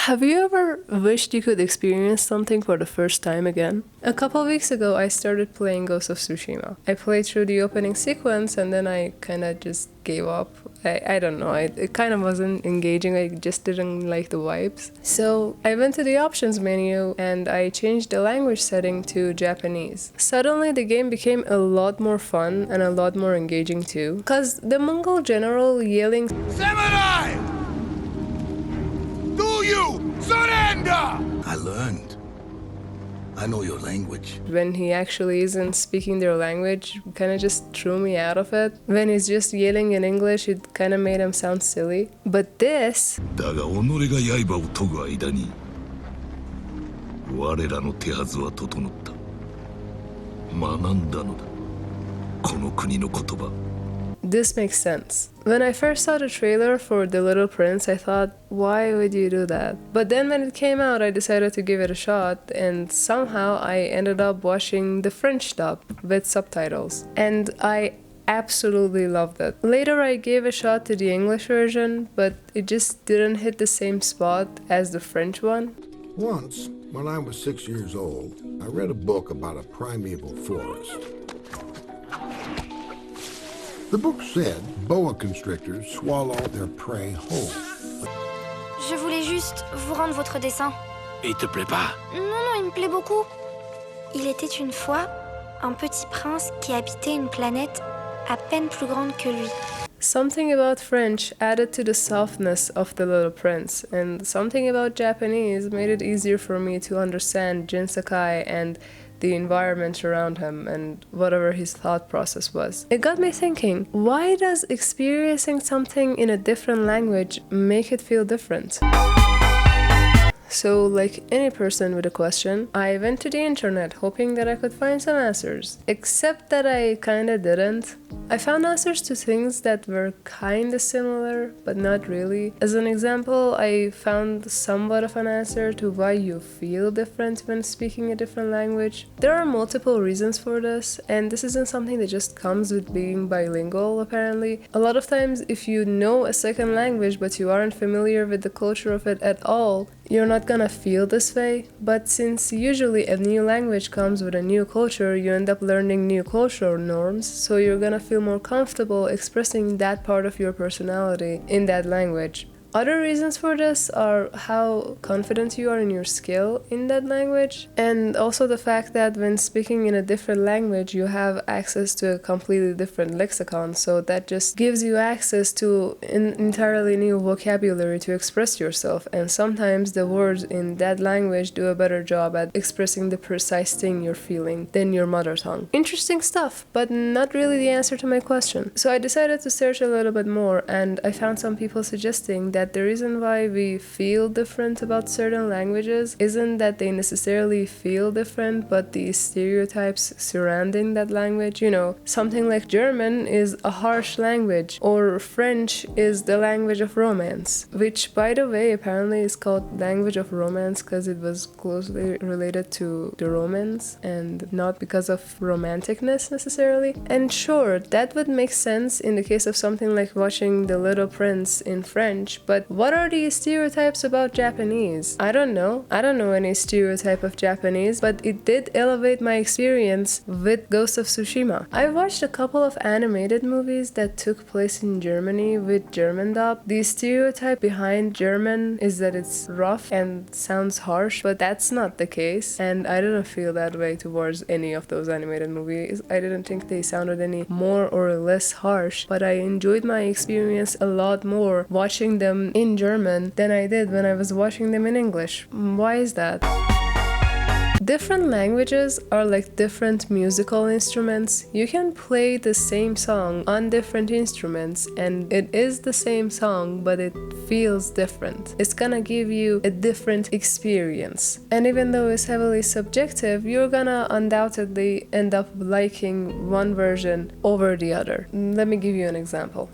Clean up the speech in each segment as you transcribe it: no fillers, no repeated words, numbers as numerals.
Have you ever wished you could experience something for the first time again? A couple weeks ago, I started playing Ghost of Tsushima. I played through the opening sequence and then I kind of just gave up. I don't know, it kind of wasn't engaging, I just didn't like the vibes. So I went to the options menu and I changed the language setting to Japanese. Suddenly the game became a lot more fun and a lot more engaging too, cause the Mongol general yelling Samurai! Do you surrender? I learned. I know your language. when he actually isn't speaking their language kind of just threw me out of it. When he's just yelling in English, it kind of made him sound silly. But this, だが己が刃を研ぐ間に我らの手はずは整った。学んだのだ。この国の言葉。this makes sense. When I first saw the trailer for The Little Prince, I thought, why would you do that? But then when it came out, I decided to give it a shot, and somehow I ended up watching the French dub with subtitles. And I absolutely loved it. Later I gave a shot to the English version, but it just didn't hit the same spot as the French one. Once, when I was 6 years old, I read a book about a primeval forest. The book said boa constrictors swallow their prey whole. Je voulais juste vous rendre votre dessin. Il te plaît pas? Non, il me plaît beaucoup. Il était une fois un petit prince qui habitait une planète à peine plus grande que lui. Something about French added to the softness of The Little Prince, and something about Japanese made it easier for me to understand Jin Sakai and the environment around him and whatever his thought process was. It got me thinking, why does experiencing something in a different language make it feel different? So, like any person with a question, I went to the internet hoping that I could find some answers. Except that I kinda didn't. I found answers to things that were kinda similar, but not really. As an example, I found somewhat of an answer to why you feel different when speaking a different language. There are multiple reasons for this, and this isn't something that just comes with being bilingual, apparently. A lot of times, if you know a second language but you aren't familiar with the culture of it at all, you're not gonna feel this way. But since usually a new language comes with a new culture, you end up learning new cultural norms, so you're gonna feel more comfortable expressing that part of your personality in that language. Other reasons for this are how confident you are in your skill in that language, and also the fact that when speaking in a different language, you have access to a completely different lexicon, so that just gives you access to an entirely new vocabulary to express yourself, and sometimes the words in that language do a better job at expressing the precise thing you're feeling than your mother tongue. Interesting stuff, but not really the answer to my question. So I decided to search a little bit more, and I found some people suggesting that the reason why we feel different about certain languages isn't that they necessarily feel different, but the stereotypes surrounding that language. You know, something like German is a harsh language, or French is the language of romance, which, by the way, apparently is called language of romance because it was closely related to the Romans and not because of romanticness necessarily. And sure, that would make sense in the case of something like watching The Little Prince in French, but what are the stereotypes about Japanese? I don't know any stereotype of Japanese, but it did elevate my experience with Ghost of Tsushima. I watched a couple of animated movies that took place in Germany with German dub. The stereotype behind German is that it's rough and sounds harsh, but that's not the case, and I didn't feel that way towards any of those animated movies. I didn't think they sounded any more or less harsh, but I enjoyed my experience a lot more watching them in German than I did when I was watching them in English. Why is that? Different languages are like different musical instruments. You can play the same song on different instruments and it is the same song, but it feels different. It's gonna give you a different experience. And even though it's heavily subjective, you're gonna undoubtedly end up liking one version over the other. Let me give you an example.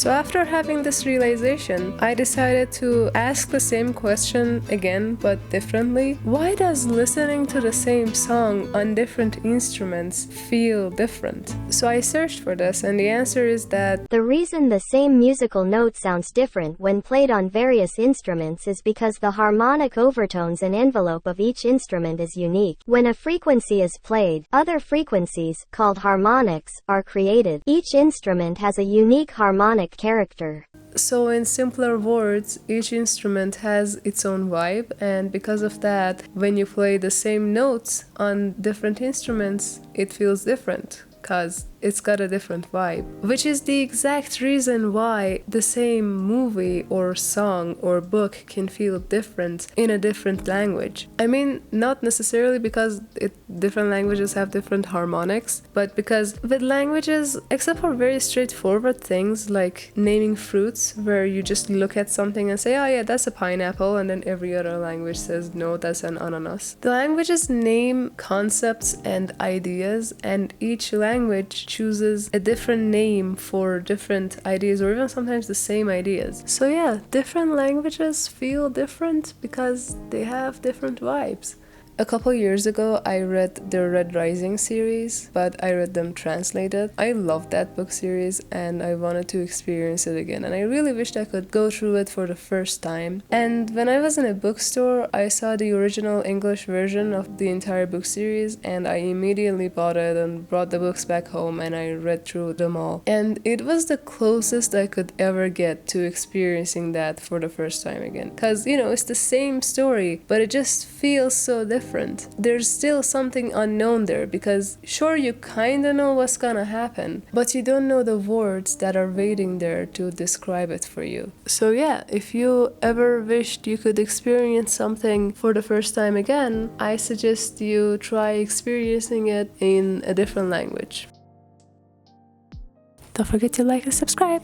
So after having this realization, I decided to ask the same question again, but differently. Why does listening to the same song on different instruments feel different? So I searched for this, and the answer is that the reason the same musical note sounds different when played on various instruments is because the harmonic overtones and envelope of each instrument is unique. When a frequency is played, other frequencies, called harmonics, are created. Each instrument has a unique harmonic character. So in simpler words, each instrument has its own vibe, and because of that, when you play the same notes on different instruments, it feels different, because it's got a different vibe. Which is the exact reason why the same movie or song or book can feel different in a different language. I mean, not necessarily because different languages have different harmonics, but because with languages, except for very straightforward things like naming fruits, where you just look at something and say, oh yeah, that's a pineapple, and then every other language says, no, that's an ananas. The languages name concepts and ideas, and each language chooses a different name for different ideas, or even sometimes the same ideas. So yeah, different languages feel different because they have different vibes. A couple years ago, I read the Red Rising series, but I read them translated. I loved that book series and I wanted to experience it again, and I really wished I could go through it for the first time. And when I was in a bookstore, I saw the original English version of the entire book series, and I immediately bought it and brought the books back home, and I read through them all. And it was the closest I could ever get to experiencing that for the first time again. Because, you know, it's the same story, but it just feels so different. There's still something unknown there, because sure, you kinda know what's gonna happen, but you don't know the words that are waiting there to describe it for you. So yeah, if you ever wished you could experience something for the first time again, I suggest you try experiencing it in a different language. Don't forget to like and subscribe.